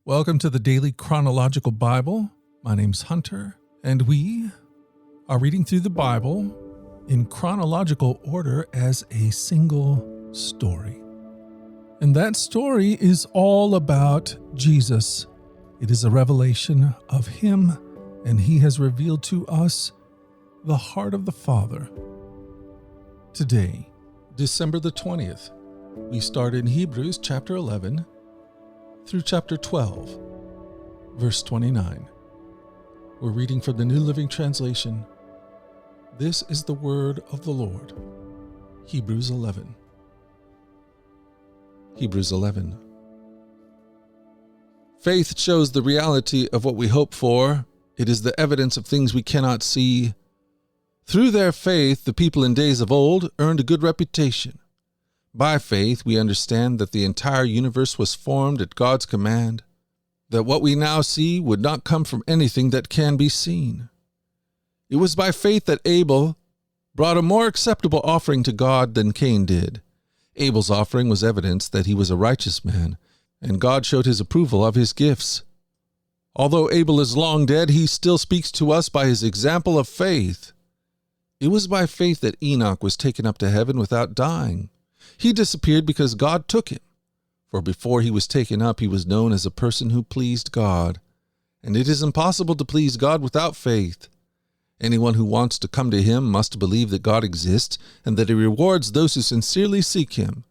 Welcome to the Daily Chronological Bible. My name's Hunter, and we are reading through the Bible in chronological order as a single story. And that story is all about Jesus. It is a revelation of Him, and He has revealed to us the heart of the Father. Today, December the 20th, we start in Hebrews chapter 11 through chapter 12, verse 29. We're reading from the New Living Translation. This is the word of the Lord. Hebrews 11. Hebrews 11. Faith shows the reality of what we hope for. It is the evidence of things we cannot see. Through their faith, the people in days of old earned a good reputation. By faith, we understand that the entire universe was formed at God's command, that what we now see would not come from anything that can be seen. It was by faith that Abel brought a more acceptable offering to God than Cain did. Abel's offering was evidence that he was a righteous man, and God showed his approval of his gifts. Although Abel is long dead, he still speaks to us by his example of faith. It was by faith that Enoch was taken up to heaven without dying. He disappeared because God took him. For before he was taken up, he was known as a person who pleased God. And it is impossible to please God without faith. Anyone who wants to come to Him must believe that God exists and that He rewards those who sincerely seek Him.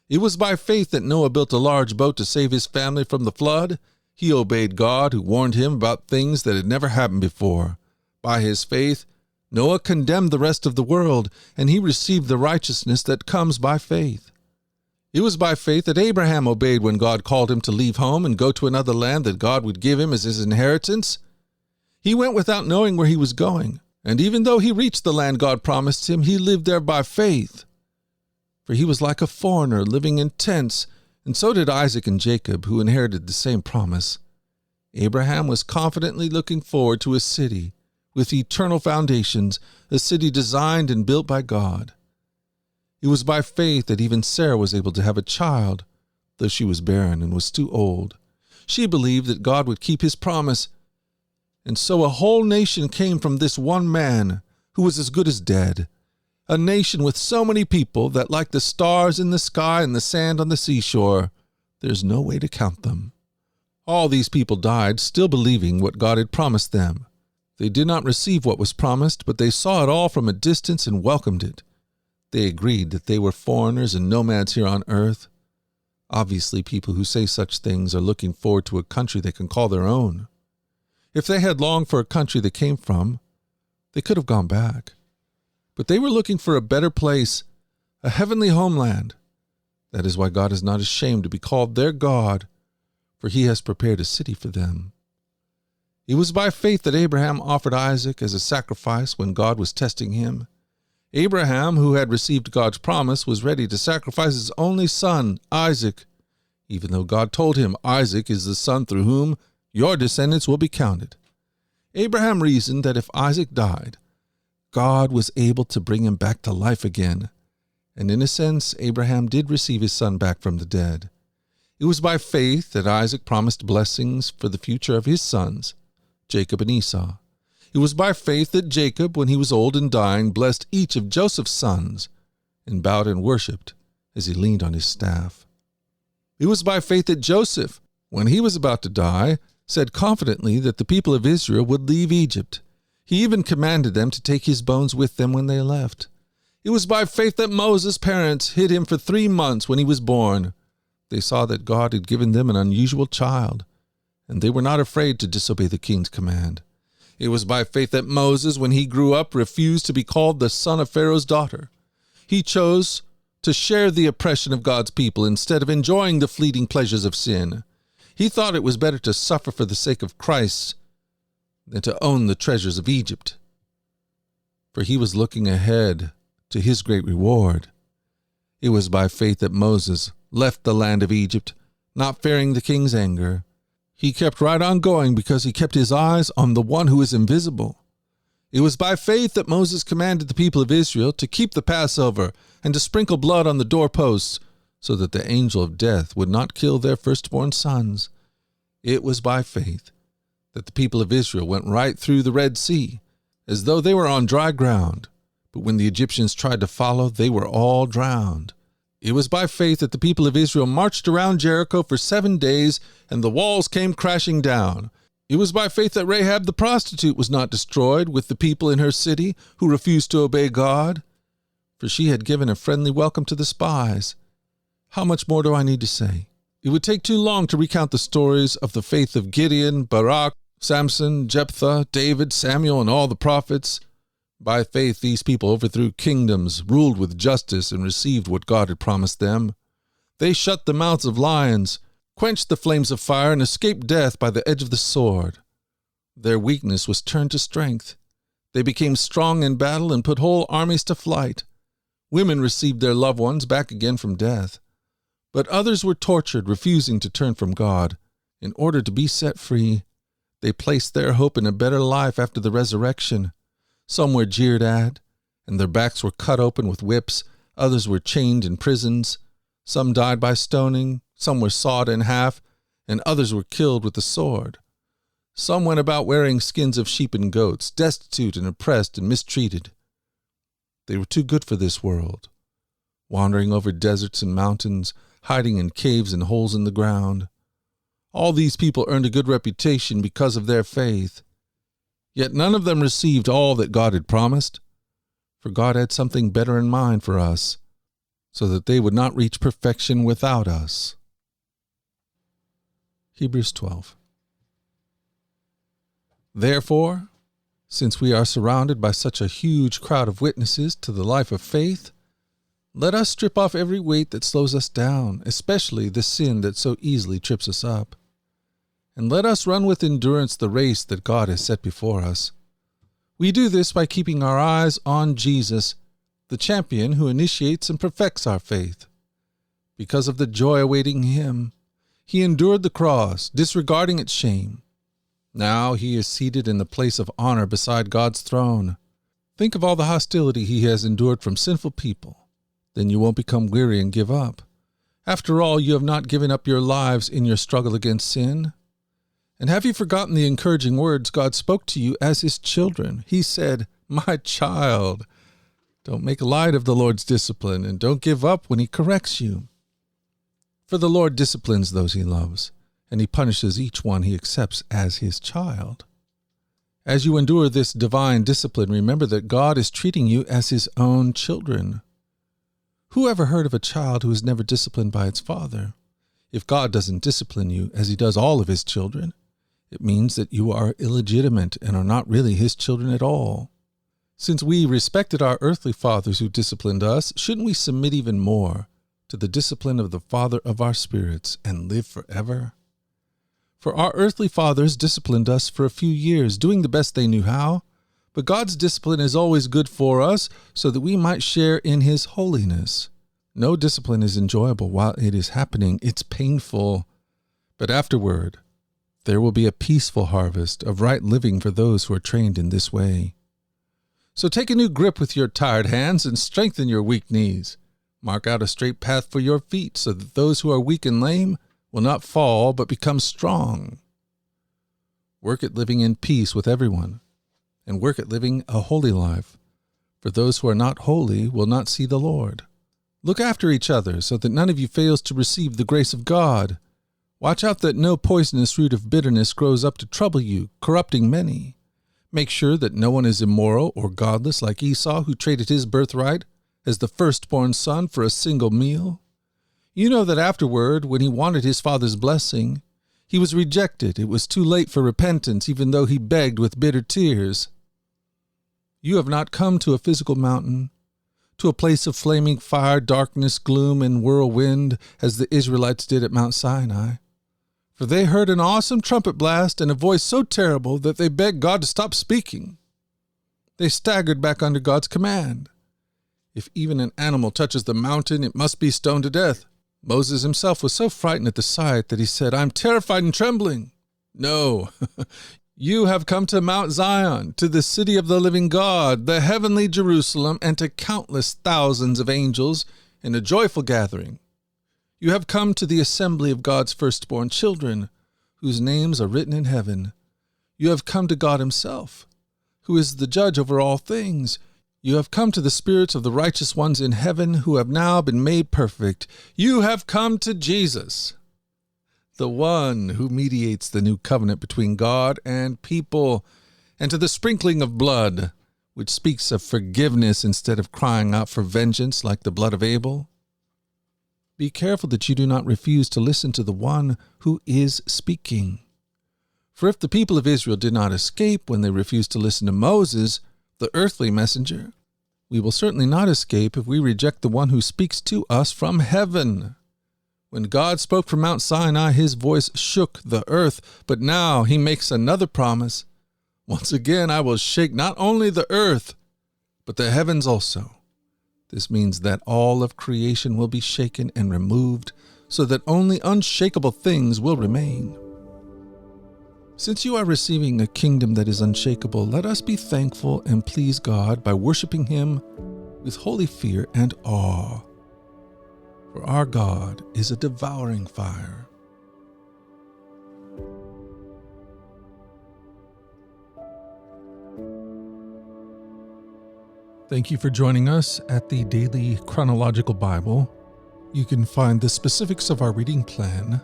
It was by faith that Noah built a large boat to save his family from the flood. He obeyed God, who warned him about things that had never happened before. By his faith, Noah condemned the rest of the world, and he received the righteousness that comes by faith. It was by faith that Abraham obeyed when God called him to leave home and go to another land that God would give him as his inheritance. He went without knowing where he was going, and even though he reached the land God promised him, he lived there by faith. For he was like a foreigner living in tents, and so did Isaac and Jacob, who inherited the same promise. Abraham was confidently looking forward to a city with eternal foundations, a city designed and built by God. It was by faith that even Sarah was able to have a child, though she was barren and was too old. She believed that God would keep His promise, and so a whole nation came from this one man who was as good as dead, a nation with so many people that, like the stars in the sky and the sand on the seashore, there's no way to count them. All these people died still believing what God had promised them. They did not receive what was promised, but they saw it all from a distance and welcomed it. They agreed that they were foreigners and nomads here on earth. Obviously, people who say such things are looking forward to a country they can call their own. If they had longed for a country they came from, they could have gone back. But they were looking for a better place, a heavenly homeland. That is why God is not ashamed to be called their God, for He has prepared a city for them. It was by faith that Abraham offered Isaac as a sacrifice when God was testing him. Abraham, who had received God's promise, was ready to sacrifice his only son, Isaac, even though God told him, Isaac is the son through whom your descendants will be counted. Abraham reasoned that if Isaac died, God was able to bring him back to life again. And in a sense, Abraham did receive his son back from the dead. It was by faith that Isaac promised blessings for the future of his sons, Jacob and Esau. It was by faith that Jacob, when he was old and dying, blessed each of Joseph's sons and bowed and worshipped as he leaned on his staff. It was by faith that Joseph, when he was about to die, said confidently that the people of Israel would leave Egypt. He even commanded them to take his bones with them when they left. It was by faith that Moses' parents hid him for 3 months when he was born. They saw that God had given them an unusual child, and they were not afraid to disobey the king's command. It was by faith that Moses, when he grew up, refused to be called the son of Pharaoh's daughter. He chose to share the oppression of God's people instead of enjoying the fleeting pleasures of sin. He thought it was better to suffer for the sake of Christ than to own the treasures of Egypt. For he was looking ahead to his great reward. It was by faith that Moses left the land of Egypt, not fearing the king's anger. He kept right on going because he kept his eyes on the one who is invisible. It was by faith that Moses commanded the people of Israel to keep the Passover and to sprinkle blood on the doorposts so that the angel of death would not kill their firstborn sons. It was by faith that the people of Israel went right through the Red Sea, as though they were on dry ground. But when the Egyptians tried to follow, they were all drowned. It was by faith that the people of Israel marched around Jericho for 7 days, and the walls came crashing down. It was by faith that Rahab the prostitute was not destroyed with the people in her city who refused to obey God, for she had given a friendly welcome to the spies. How much more do I need to say? It would take too long to recount the stories of the faith of Gideon, Barak, Samson, Jephthah, David, Samuel, and all the prophets. By faith, these people overthrew kingdoms, ruled with justice, and received what God had promised them. They shut the mouths of lions, quenched the flames of fire, and escaped death by the edge of the sword. Their weakness was turned to strength. They became strong in battle and put whole armies to flight. Women received their loved ones back again from death. But others were tortured, refusing to turn from God. In order to be set free, they placed their hope in a better life after the resurrection. Some were jeered at, and their backs were cut open with whips. Others were chained in prisons. Some died by stoning. Some were sawed in half, and others were killed with the sword. Some went about wearing skins of sheep and goats, destitute and oppressed and mistreated. They were too good for this world, wandering over deserts and mountains, hiding in caves and holes in the ground. All these people earned a good reputation because of their faith. Yet none of them received all that God had promised, for God had something better in mind for us, so that they would not reach perfection without us. Hebrews 12. Therefore, since we are surrounded by such a huge crowd of witnesses to the life of faith, let us strip off every weight that slows us down, especially the sin that so easily trips us up. And let us run with endurance the race that God has set before us. We do this by keeping our eyes on Jesus, the champion who initiates and perfects our faith. Because of the joy awaiting him, he endured the cross, disregarding its shame. Now he is seated in the place of honor beside God's throne. Think of all the hostility he has endured from sinful people. Then you won't become weary and give up. After all, you have not given up your lives in your struggle against sin. And have you forgotten the encouraging words God spoke to you as his children? He said, "My child, don't make light of the Lord's discipline, and don't give up when he corrects you. For the Lord disciplines those he loves, and he punishes each one he accepts as his child." As you endure this divine discipline, remember that God is treating you as his own children. Who ever heard of a child who is never disciplined by its father? If God doesn't discipline you as he does all of his children, it means that you are illegitimate and are not really his children at all. Since we respected our earthly fathers who disciplined us, shouldn't we submit even more to the discipline of the Father of our spirits and live forever? For our earthly fathers disciplined us for a few years, doing the best they knew how, but God's discipline is always good for us so that we might share in his holiness. No discipline is enjoyable while it is happening. It's painful. But afterward, there will be a peaceful harvest of right living for those who are trained in this way. So take a new grip with your tired hands and strengthen your weak knees. Mark out a straight path for your feet so that those who are weak and lame will not fall but become strong. Work at living in peace with everyone, and work at living a holy life, for those who are not holy will not see the Lord. Look after each other so that none of you fails to receive the grace of God. Watch out that no poisonous root of bitterness grows up to trouble you, corrupting many. Make sure that no one is immoral or godless like Esau, who traded his birthright as the firstborn son for a single meal. You know that afterward, when he wanted his father's blessing, he was rejected. It was too late for repentance, even though he begged with bitter tears. You have not come to a physical mountain, to a place of flaming fire, darkness, gloom, and whirlwind, as the Israelites did at Mount Sinai. For they heard an awesome trumpet blast and a voice so terrible that they begged God to stop speaking. They staggered back under God's command. If even an animal touches the mountain, it must be stoned to death. Moses himself was so frightened at the sight that he said, "I'm terrified and trembling." No, you have come to Mount Zion, to the city of the living God, the heavenly Jerusalem, and to countless thousands of angels in a joyful gathering. You have come to the assembly of God's firstborn children, whose names are written in heaven. You have come to God himself, who is the judge over all things. You have come to the spirits of the righteous ones in heaven who have now been made perfect. You have come to Jesus, the one who mediates the new covenant between God and people, and to the sprinkling of blood, which speaks of forgiveness instead of crying out for vengeance like the blood of Abel. Be careful that you do not refuse to listen to the one who is speaking. For if the people of Israel did not escape when they refused to listen to Moses, the earthly messenger, we will certainly not escape if we reject the one who speaks to us from heaven. When God spoke from Mount Sinai, his voice shook the earth, but now he makes another promise. Once again, I will shake not only the earth, but the heavens also. This means that all of creation will be shaken and removed, so that only unshakable things will remain. Since you are receiving a kingdom that is unshakable, let us be thankful and please God by worshiping him with holy fear and awe. For our God is a devouring fire. Thank you for joining us at the Daily Chronological Bible. You can find the specifics of our reading plan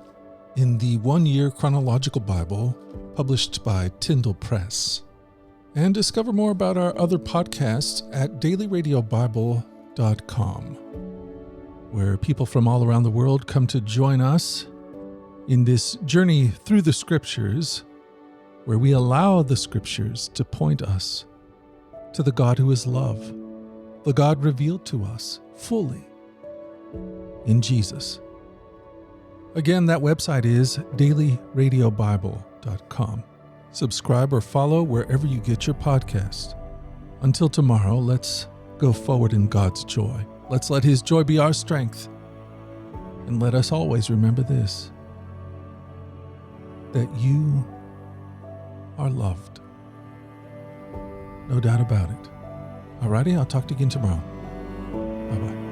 in the 1-year Chronological Bible published by Tyndale Press. And discover more about our other podcasts at dailyradiobible.com, where people from all around the world come to join us in this journey through the Scriptures, where we allow the Scriptures to point us to the God who is love, the God revealed to us fully in Jesus. Again, that website is dailyradiobible.com. Subscribe or follow wherever you get your podcasts. Until tomorrow, let's go forward in God's joy. Let's let his joy be our strength. And let us always remember this, that you are loved. No doubt about it. Alrighty, I'll talk to you again tomorrow. Bye-bye.